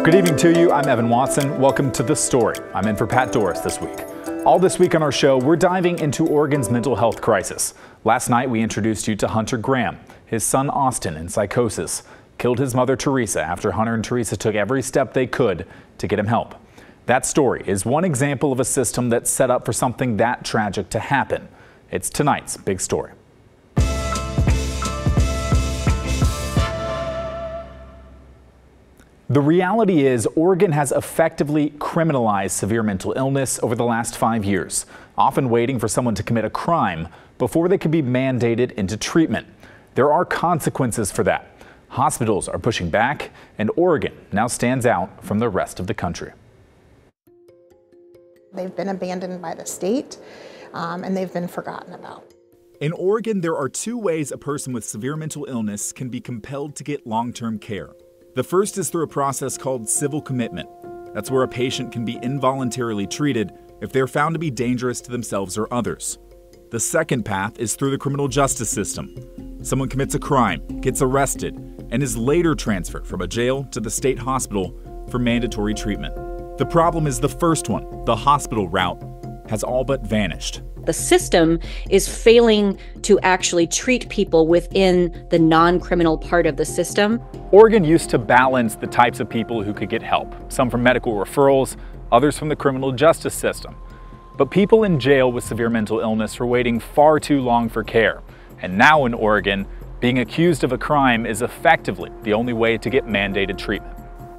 Good evening to you. I'm Evan Watson. Welcome to The Story. I'm in for Pat Doris this week. All this week on our show, we're diving into Oregon's mental health crisis. Last night, we introduced you to Hunter Graham. His son, Austin, in psychosis, killed his mother, Teresa, after Hunter and Teresa took every step they could to get him help. That story is one example of a system that's set up for something that tragic to happen. It's tonight's big story. The reality is, Oregon has effectively criminalized severe mental illness over the last 5 years, often waiting for someone to commit a crime before they can be mandated into treatment. There are consequences for that. Hospitals are pushing back, and Oregon now stands out from the rest of the country. They've been abandoned by the state, and they've been forgotten about. In Oregon, there are two ways a person with severe mental illness can be compelled to get long-term care. The first is through a process called civil commitment. That's where a patient can be involuntarily treated if they're found to be dangerous to themselves or others. The second path is through the criminal justice system. Someone commits a crime, gets arrested, and is later transferred from a jail to the state hospital for mandatory treatment. The problem is the first one, the hospital route, has all but vanished. The system is failing to actually treat people within the non-criminal part of the system. Oregon used to balance the types of people who could get help, some from medical referrals, others from the criminal justice system. But people in jail with severe mental illness were waiting far too long for care. And now in Oregon, being accused of a crime is effectively the only way to get mandated treatment.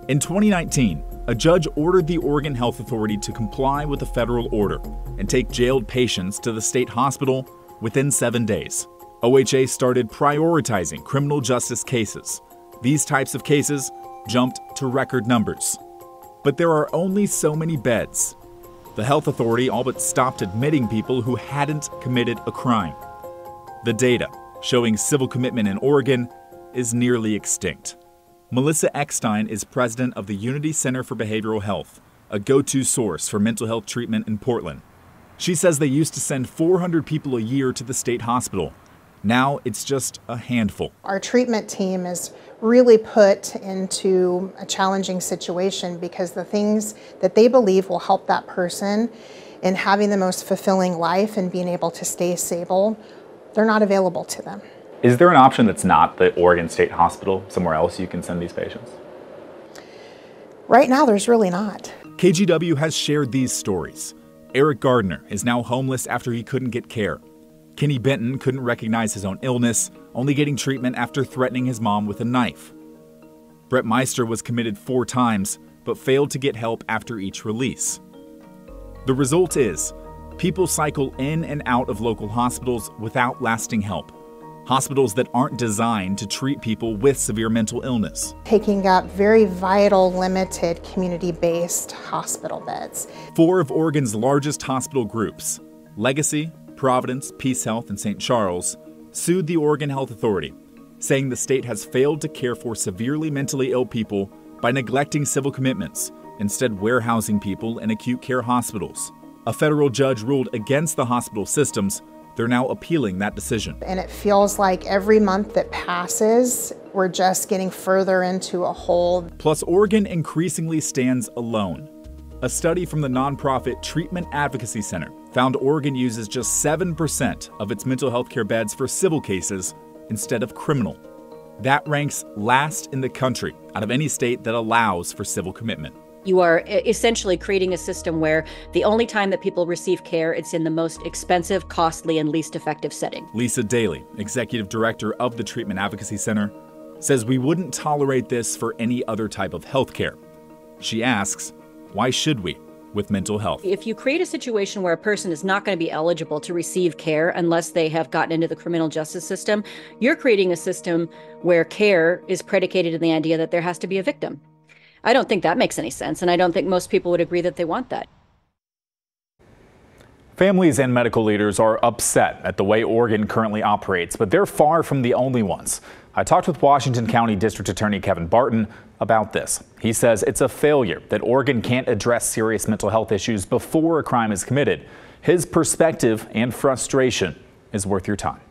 In 2019, a judge ordered the Oregon Health Authority to comply with a federal order and take jailed patients to the state hospital within 7 days. OHA started prioritizing criminal justice cases. These types of cases jumped to record numbers. But there are only so many beds. The health authority all but stopped admitting people who hadn't committed a crime. The data showing civil commitment in Oregon is nearly extinct. Melissa Eckstein is president of the Unity Center for Behavioral Health, a go-to source for mental health treatment in Portland. She says they used to send 400 people a year to the state hospital. Now it's just a handful. Our treatment team is really put into a challenging situation because the things that they believe will help that person in having the most fulfilling life and being able to stay stable, they're not available to them. Is there an option that's not the Oregon State Hospital, somewhere else you can send these patients? Right now, there's really not. KGW has shared these stories. Eric Gardner is now homeless after he couldn't get care. Kenny Benton couldn't recognize his own illness, only getting treatment after threatening his mom with a knife. Brett Meister was committed 4 times, but failed to get help after each release. The result is, people cycle in and out of local hospitals without lasting help. Hospitals that aren't designed to treat people with severe mental illness. Taking up very vital, limited, community-based hospital beds. 4 of Oregon's largest hospital groups, Legacy, Providence, Peace Health, and St. Charles, sued the Oregon Health Authority, saying the state has failed to care for severely mentally ill people by neglecting civil commitments, instead warehousing people in acute care hospitals. A federal judge ruled against the hospital systems. They're now appealing that decision. And it feels like every month that passes, we're just getting further into a hole. Plus, Oregon increasingly stands alone. A study from the nonprofit Treatment Advocacy Center found Oregon uses just 7% of its mental health care beds for civil cases instead of criminal. That ranks last in the country out of any state that allows for civil commitment. You are essentially creating a system where the only time that people receive care, it's in the most expensive, costly, and least effective setting. Lisa Daly, executive director of the Treatment Advocacy Center, says we wouldn't tolerate this for any other type of health care. She asks, why should we with mental health? If you create a situation where a person is not going to be eligible to receive care unless they have gotten into the criminal justice system, you're creating a system where care is predicated on the idea that there has to be a victim. I don't think that makes any sense, and I don't think most people would agree that they want that. Families and medical leaders are upset at the way Oregon currently operates, but they're far from the only ones. I talked with Washington County District Attorney Kevin Barton about this. He says it's a failure that Oregon can't address serious mental health issues before a crime is committed. His perspective and frustration is worth your time.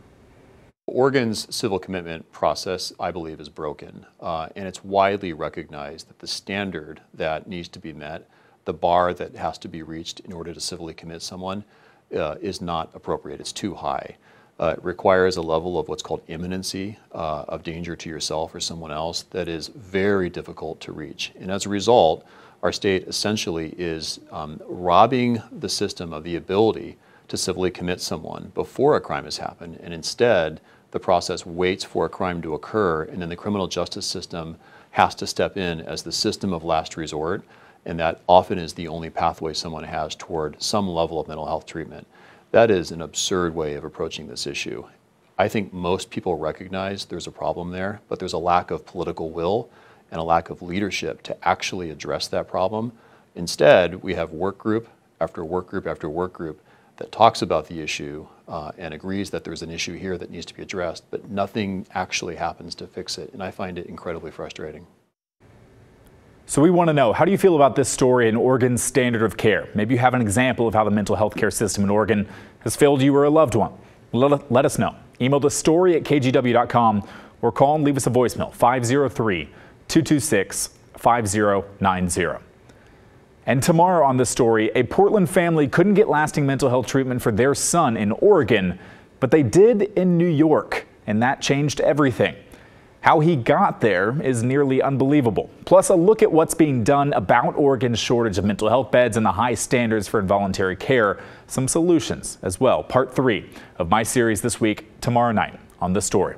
Oregon's civil commitment process, I believe, is broken, and it's widely recognized that the standard that needs to be met, the bar that has to be reached in order to civilly commit someone, is not appropriate. It's too high. It requires a level of what's called imminency of danger to yourself or someone else that is very difficult to reach. And as a result, our state essentially is robbing the system of the ability to civilly commit someone before a crime has happened, and instead the process waits for a crime to occur, and then the criminal justice system has to step in as the system of last resort, and that often is the only pathway someone has toward some level of mental health treatment. That is an absurd way of approaching this issue. I think most people recognize there's a problem there, but there's a lack of political will and a lack of leadership to actually address that problem. Instead, we have work group after work group after work group that talks about the issue and agrees that there's an issue here that needs to be addressed, but nothing actually happens to fix it, and I find it incredibly frustrating. So we want to know, how do you feel about this story in Oregon's standard of care? Maybe you have an example of how the mental health care system in Oregon has failed you or a loved one. Let us know. Email the story at kgw.com or call and leave us a voicemail, 503-226-5090. And tomorrow on the story, a Portland family couldn't get lasting mental health treatment for their son in Oregon, but they did in New York, and that changed everything. How he got there is nearly unbelievable. Plus, a look at what's being done about Oregon's shortage of mental health beds and the high standards for involuntary care. Some solutions as well. Part 3 of my series this week, tomorrow night on The Story.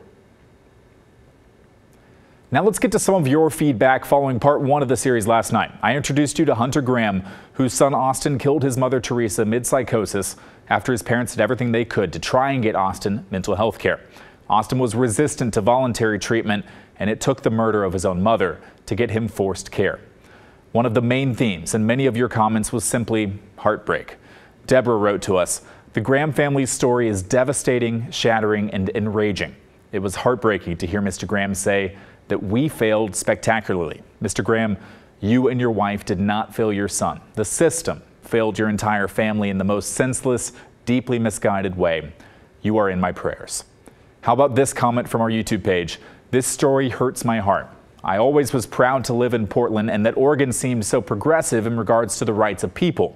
Now let's get to some of your feedback following part 1 of the series last night. I introduced you to Hunter Graham, whose son Austin killed his mother Teresa mid-psychosis after his parents did everything they could to try and get Austin mental health care. Austin was resistant to voluntary treatment, and it took the murder of his own mother to get him forced care. One of the main themes in many of your comments was simply heartbreak. Deborah wrote to us, "The Graham family's story is devastating, shattering, and enraging. It was heartbreaking to hear Mr. Graham say that we failed spectacularly. Mr. Graham, you and your wife did not fail your son. The system failed your entire family in the most senseless, deeply misguided way. You are in my prayers." How about this comment from our YouTube page? "This story hurts my heart. I always was proud to live in Portland and that Oregon seemed so progressive in regards to the rights of people.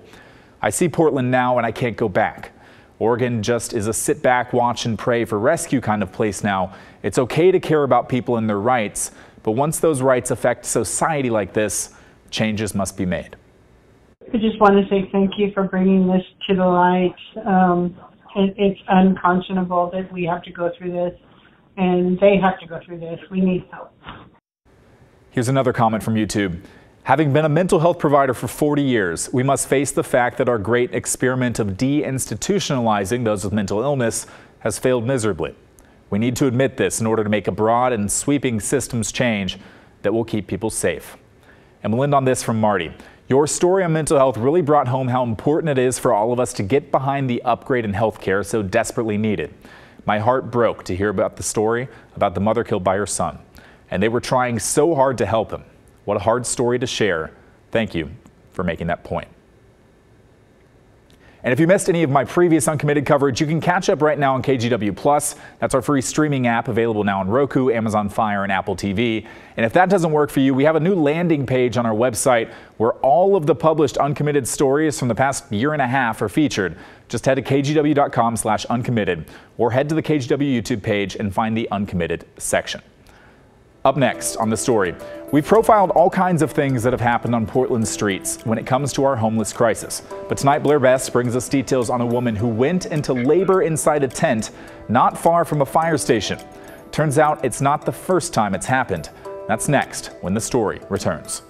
I see Portland now and I can't go back. Oregon just is a sit back, watch and pray for rescue kind of place now. It's okay to care about people and their rights, but once those rights affect society like this, changes must be made." I just want to say thank you for bringing this to the light. It's unconscionable that we have to go through this, and they have to go through this. We need help. Here's another comment from YouTube. "Having been a mental health provider for 40 years, we must face the fact that our great experiment of deinstitutionalizing those with mental illness has failed miserably. We need to admit this in order to make a broad and sweeping systems change that will keep people safe." And we'll end on this from Marty. "Your story on mental health really brought home how important it is for all of us to get behind the upgrade in healthcare so desperately needed. My heart broke to hear about the story about the mother killed by her son. And they were trying so hard to help him. What a hard story to share. Thank you for making that point." And if you missed any of my previous Uncommitted coverage, you can catch up right now on KGW Plus. That's our free streaming app available now on Roku, Amazon Fire, and Apple TV. And if that doesn't work for you, we have a new landing page on our website where all of the published Uncommitted stories from the past year and a half are featured. Just head to kgw.com/uncommitted or head to the KGW YouTube page and find the Uncommitted section. Up next on The Story, we've profiled all kinds of things that have happened on Portland streets when it comes to our homeless crisis. But tonight, Blair Best brings us details on a woman who went into labor inside a tent not far from a fire station. Turns out it's not the first time it's happened. That's next when The Story returns.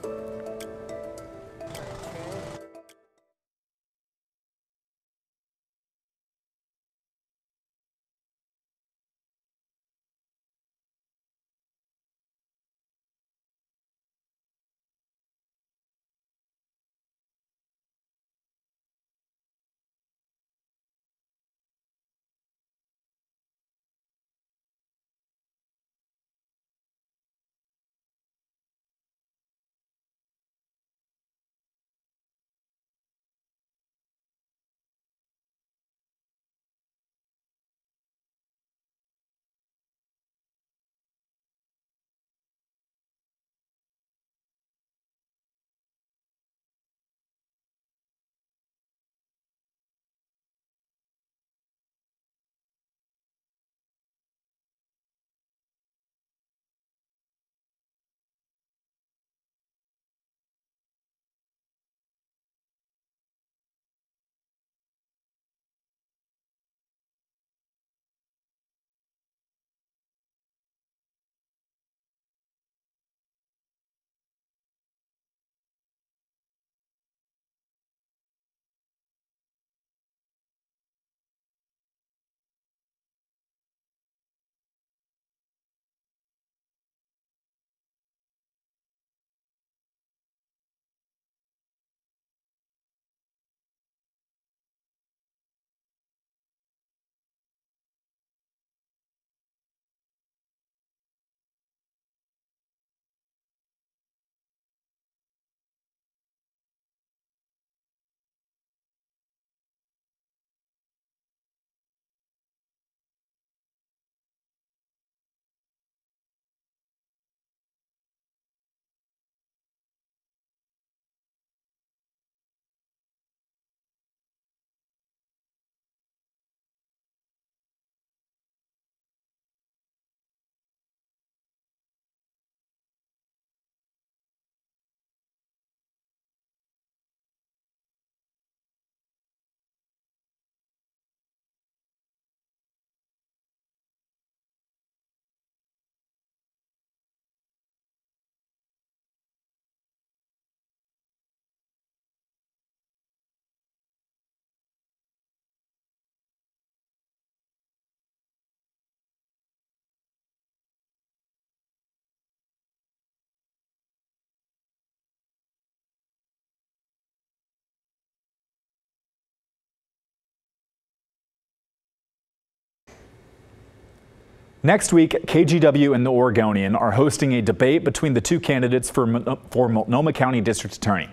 Next week, KGW and the Oregonian are hosting a debate between the two candidates for Multnomah County District Attorney.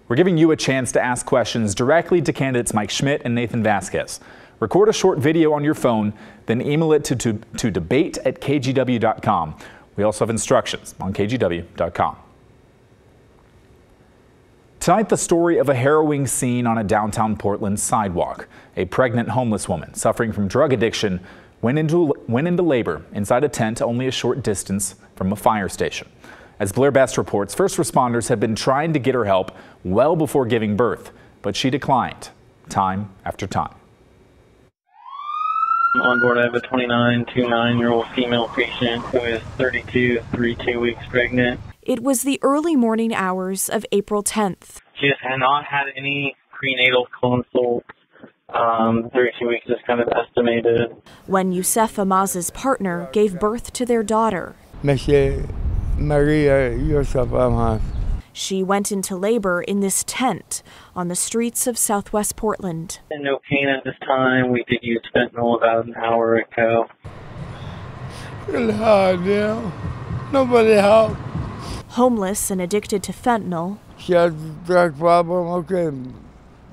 We're giving you a chance to ask questions directly to candidates Mike Schmidt and Nathan Vasquez. Record a short video on your phone, then email it to debate@kgw.com. We also have instructions on kgw.com. Tonight, the story of a harrowing scene on a downtown Portland sidewalk. A pregnant homeless woman suffering from drug addiction went into labor inside a tent only a short distance from a fire station. As Blair Best reports, first responders have been trying to get her help well before giving birth, but she declined time after time. On board, I have a 29-year-old female patient who is 32 weeks pregnant. It was the early morning hours of April 10th. She has not had any prenatal consults. 32 weeks is kind of estimated. When Youssef Amaz's partner gave birth to their daughter. Maria Youssef Amaz. She went into labor in this tent on the streets of Southwest Portland. And no pain at this time. We did use fentanyl about an hour ago. It's hard, you know. Nobody helped. Homeless and addicted to fentanyl. She has a drug problem, okay.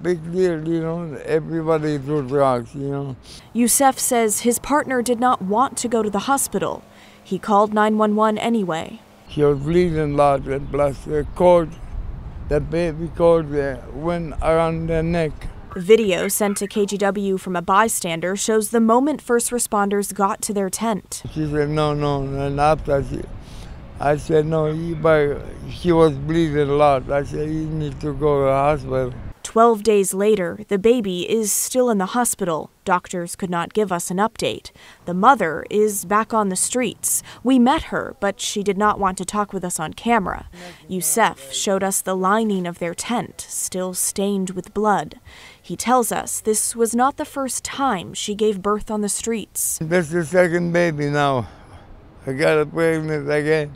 Big deal, you know. Everybody do drugs, you know. Youssef says his partner did not want to go to the hospital. He called 911 anyway. She was bleeding a lot, and plus the cord, the baby cord went around the neck. Video sent to KGW from a bystander shows the moment first responders got to their tent. She said, no, and after I said, no, she was bleeding a lot. I said, you need to go to the hospital. 12 days later, the baby is still in the hospital. Doctors could not give us an update. The mother is back on the streets. We met her, but she did not want to talk with us on camera. Youssef showed us the lining of their tent, still stained with blood. He tells us this was not the first time she gave birth on the streets. This is the second baby now. I got a pregnant again.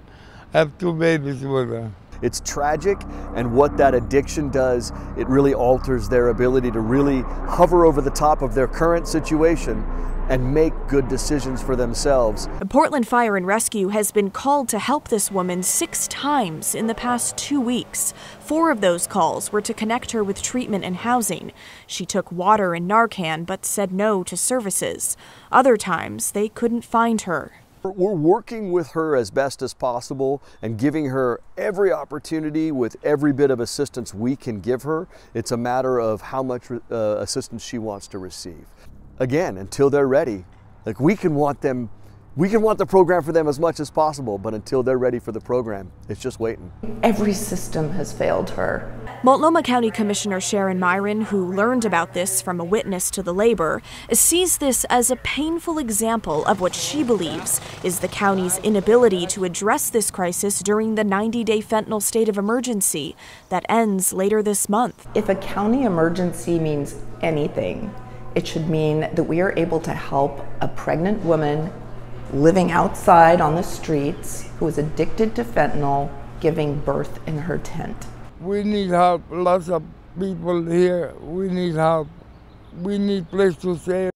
I have 2 babies with her. It's tragic, and what that addiction does, it really alters their ability to really hover over the top of their current situation and make good decisions for themselves. The Portland Fire and Rescue has been called to help this woman 6 times in the past 2 weeks. 4 of those calls were to connect her with treatment and housing. She took water and Narcan, but said no to services. Other times, they couldn't find her. We're working with her as best as possible and giving her every opportunity with every bit of assistance we can give her. It's a matter of how much assistance she wants to receive. Again, until they're ready, like we can want the program for them as much as possible, but until they're ready for the program, it's just waiting. Every system has failed her. Multnomah County Commissioner Sharon Myron, who learned about this from a witness to the labor, sees this as a painful example of what she believes is the county's inability to address this crisis during the 90-day fentanyl state of emergency that ends later this month. If a county emergency means anything, it should mean that we are able to help a pregnant woman living outside on the streets who is addicted to fentanyl giving birth in her tent. We need help. Lots of people here. We need help. We need place to stay.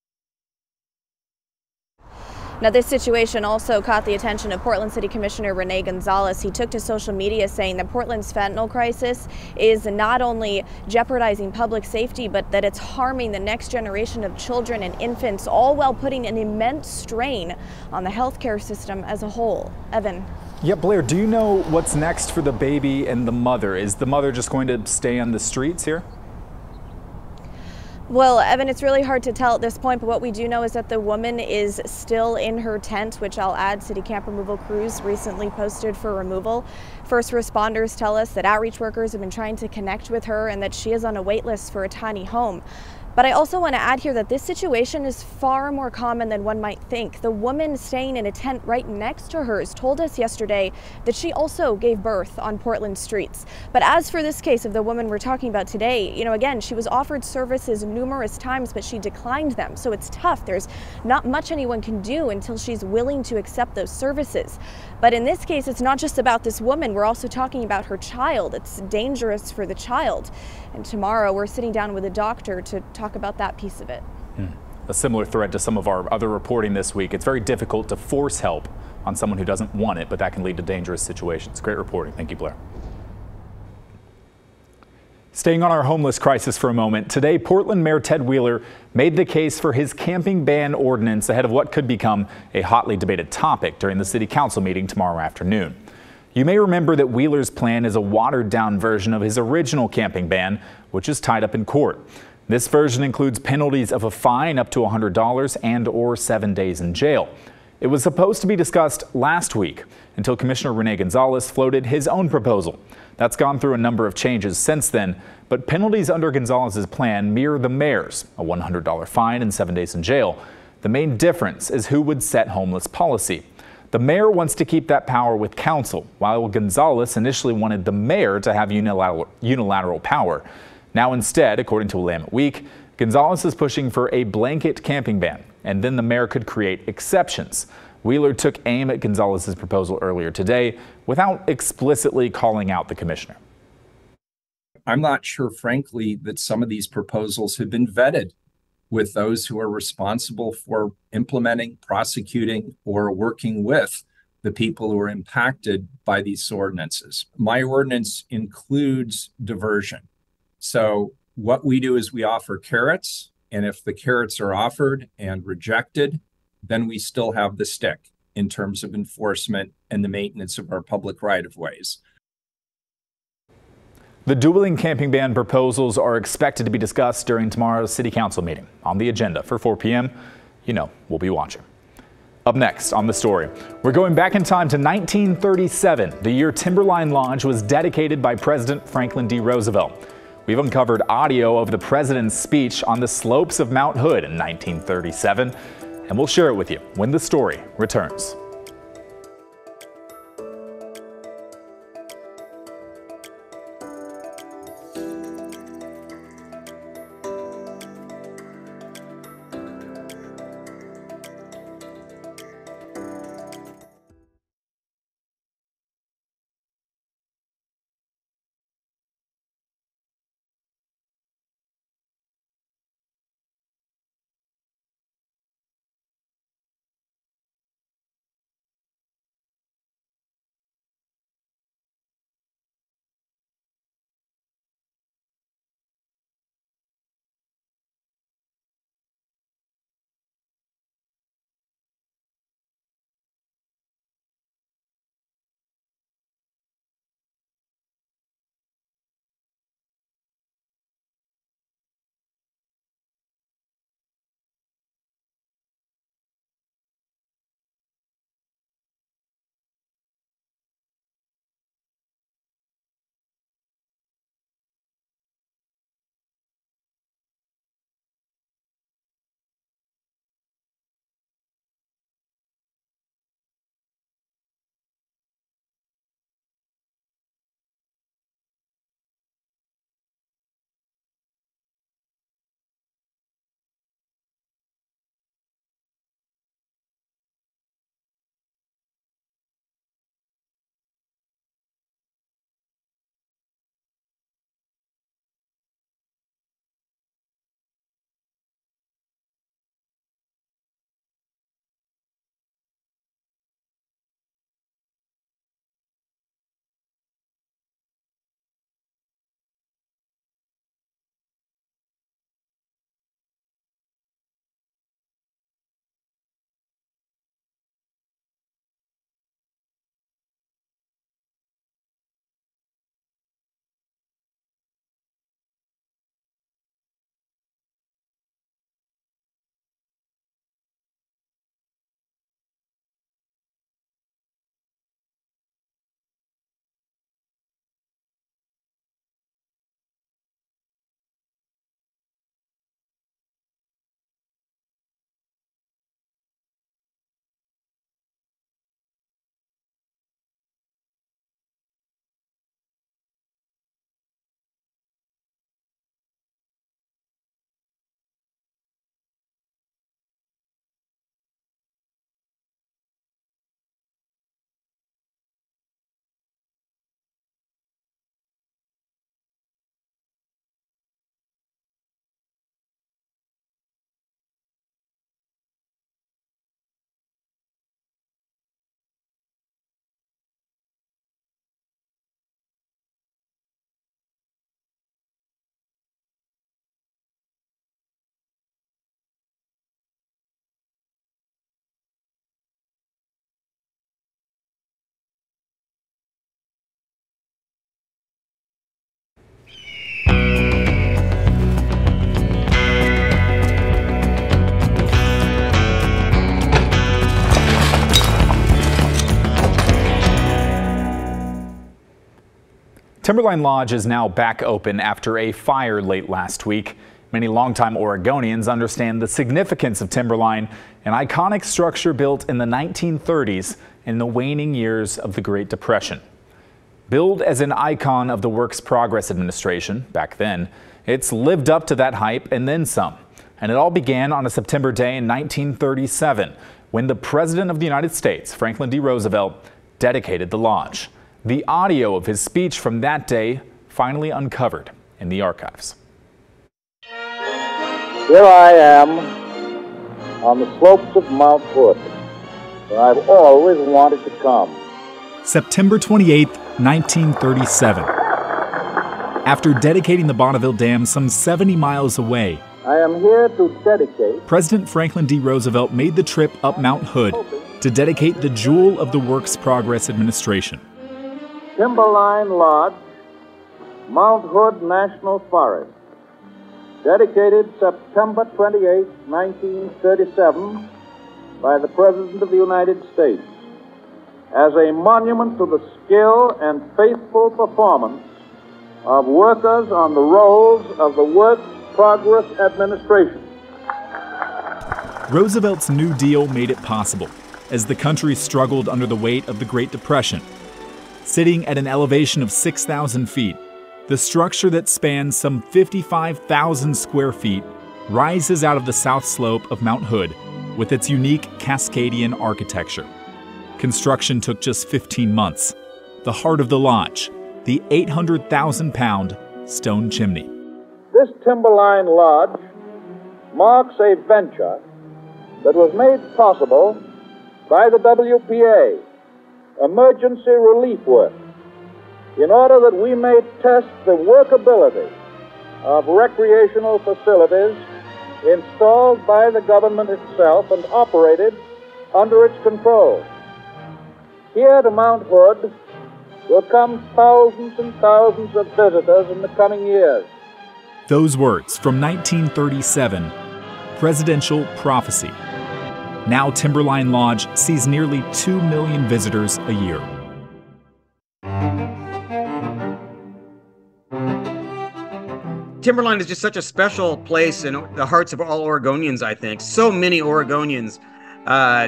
Now, this situation also caught the attention of Portland City Commissioner Rene Gonzalez. He took to social media saying that Portland's fentanyl crisis is not only jeopardizing public safety, but that it's harming the next generation of children and infants, all while putting an immense strain on the healthcare system as a whole. Evan. Yeah, Blair, do you know what's next for the baby and the mother? Is the mother just going to stay on the streets here? Well, Evan, it's really hard to tell at this point, but what we do know is that the woman is still in her tent, which I'll add, city camp removal crews recently posted for removal. First responders tell us that outreach workers have been trying to connect with her and that she is on a wait list for a tiny home. But I also want to add here that this situation is far more common than one might think. The woman staying in a tent right next to hers told us yesterday that she also gave birth on Portland streets. But as for this case of the woman we're talking about today, again, she was offered services numerous times, but she declined them. So it's tough. There's not much anyone can do until she's willing to accept those services. But in this case, it's not just about this woman. We're also talking about her child. It's dangerous for the child. And tomorrow we're sitting down with a doctor to talk about that piece of it. a similar thread to some of our other reporting this week. It's very difficult to force help on someone who doesn't want it, but that can lead to dangerous situations. Great reporting. Thank you, Blair. Staying on our homeless crisis for a moment, today Portland Mayor Ted Wheeler made the case for his camping ban ordinance ahead of what could become a hotly debated topic during the city council meeting tomorrow afternoon. You may remember that Wheeler's plan is a watered-down version of his original camping ban, which is tied up in court. This version includes penalties of a fine up to $100 and/or 7 days in jail. It was supposed to be discussed last week until Commissioner Rene Gonzalez floated his own proposal. That's gone through a number of changes since then, but penalties under Gonzalez's plan mirror the mayor's, a $100 fine and 7 days in jail. The main difference is who would set homeless policy. The mayor wants to keep that power with council, while Gonzalez initially wanted the mayor to have unilateral power. Now instead, according to Willamette Week, Gonzalez is pushing for a blanket camping ban, and then the mayor could create exceptions. Wheeler took aim at Gonzalez's proposal earlier today without explicitly calling out the commissioner. I'm not sure, frankly, that some of these proposals have been vetted with those who are responsible for implementing, prosecuting, or working with the people who are impacted by these ordinances. My ordinance includes diversion. So what we do is we offer carrots, and if the carrots are offered and rejected, then we still have the stick in terms of enforcement and the maintenance of our public right-of-ways. The dueling camping ban proposals are expected to be discussed during tomorrow's city council meeting. On the agenda for 4 p.m., you know we'll be watching. Up next on The Story, we're going back in time to 1937, the year Timberline Lodge was dedicated by President Franklin D. Roosevelt. We've uncovered audio of the president's speech on the slopes of Mount Hood in 1937, and we'll share it with you when The Story returns. Timberline Lodge is now back open after a fire late last week. Many longtime Oregonians understand the significance of Timberline, an iconic structure built in the 1930s in the waning years of the Great Depression. Billed as an icon of the Works Progress Administration back then, it's lived up to that hype and then some. And it all began on a September day in 1937 when the President of the United States, Franklin D. Roosevelt, dedicated the lodge. The audio of his speech from that day finally uncovered in the archives. Here I am on the slopes of Mount Hood, where I've always wanted to come. September 28, 1937. After dedicating the Bonneville Dam some 70 miles away, I am here to dedicate. President Franklin D. Roosevelt made the trip up Mount Hood to dedicate the jewel of the Works Progress Administration. Timberline Lodge, Mount Hood National Forest, dedicated September 28, 1937, by the President of the United States, as a monument to the skill and faithful performance of workers on the rolls of the Works Progress Administration. Roosevelt's New Deal made it possible as the country struggled under the weight of the Great Depression. Sitting at an elevation of 6,000 feet, the structure that spans some 55,000 square feet rises out of the south slope of Mount Hood with its unique Cascadian architecture. Construction took just 15 months. The heart of the lodge, the 800,000-pound stone chimney. This Timberline Lodge marks a venture that was made possible by the WPA, Emergency Relief Work, in order that we may test the workability of recreational facilities installed by the government itself and operated under its control. Here to Mount Hood will come thousands and thousands of visitors in the coming years. Those words from 1937, presidential prophecy. Now Timberline Lodge sees nearly 2 million visitors a year. Timberline is just such a special place in the hearts of all Oregonians, I think. So many Oregonians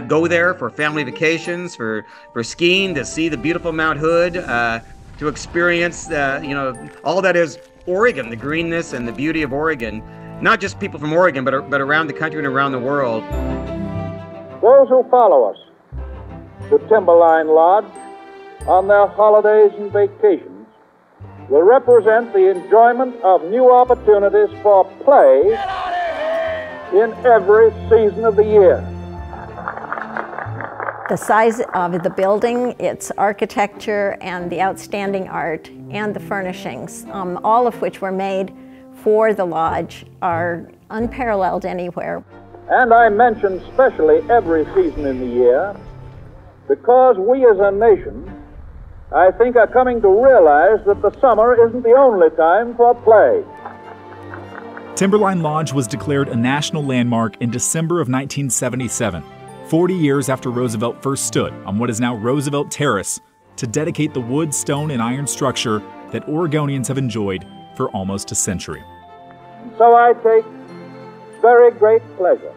go there for family vacations, for skiing, to see the beautiful Mount Hood, to experience, all that is Oregon, the greenness and the beauty of Oregon. Not just people from Oregon, but around the country and around the world. Those who follow us to Timberline Lodge on their holidays and vacations will represent the enjoyment of new opportunities for play in every season of the year. The size of the building, its architecture, and the outstanding art, and the furnishings, all of which were made for the lodge, are unparalleled anywhere. And I mention specially every season in the year because we as a nation, I think, are coming to realize that the summer isn't the only time for play. Timberline Lodge was declared a national landmark in December of 1977, 40 years after Roosevelt first stood on what is now Roosevelt Terrace to dedicate the wood, stone, and iron structure that Oregonians have enjoyed for almost a century. So I take very great pleasure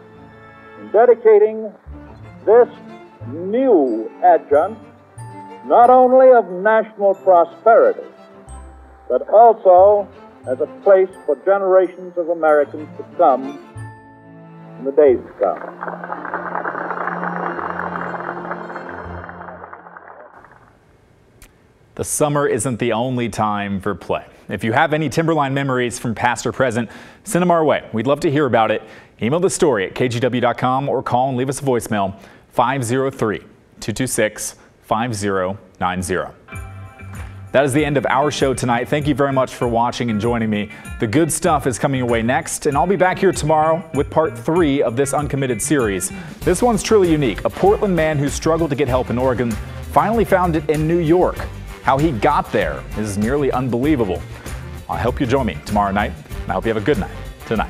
in dedicating this new adjunct not only of national prosperity, but also as a place for generations of Americans to come in the days to come. The summer isn't the only time for play. If you have any Timberline memories from past or present, send them our way. We'd love to hear about it. Email the story at kgw.com or call and leave us a voicemail, 503-226-5090. That is the end of our show tonight. Thank you very much for watching and joining me. The good stuff is coming away next, and I'll be back here tomorrow with part 3 of this Uncommitted series. This one's truly unique. A Portland man who struggled to get help in Oregon finally found it in New York. How he got there is nearly unbelievable. I hope you join me tomorrow night, and I hope you have a good night tonight.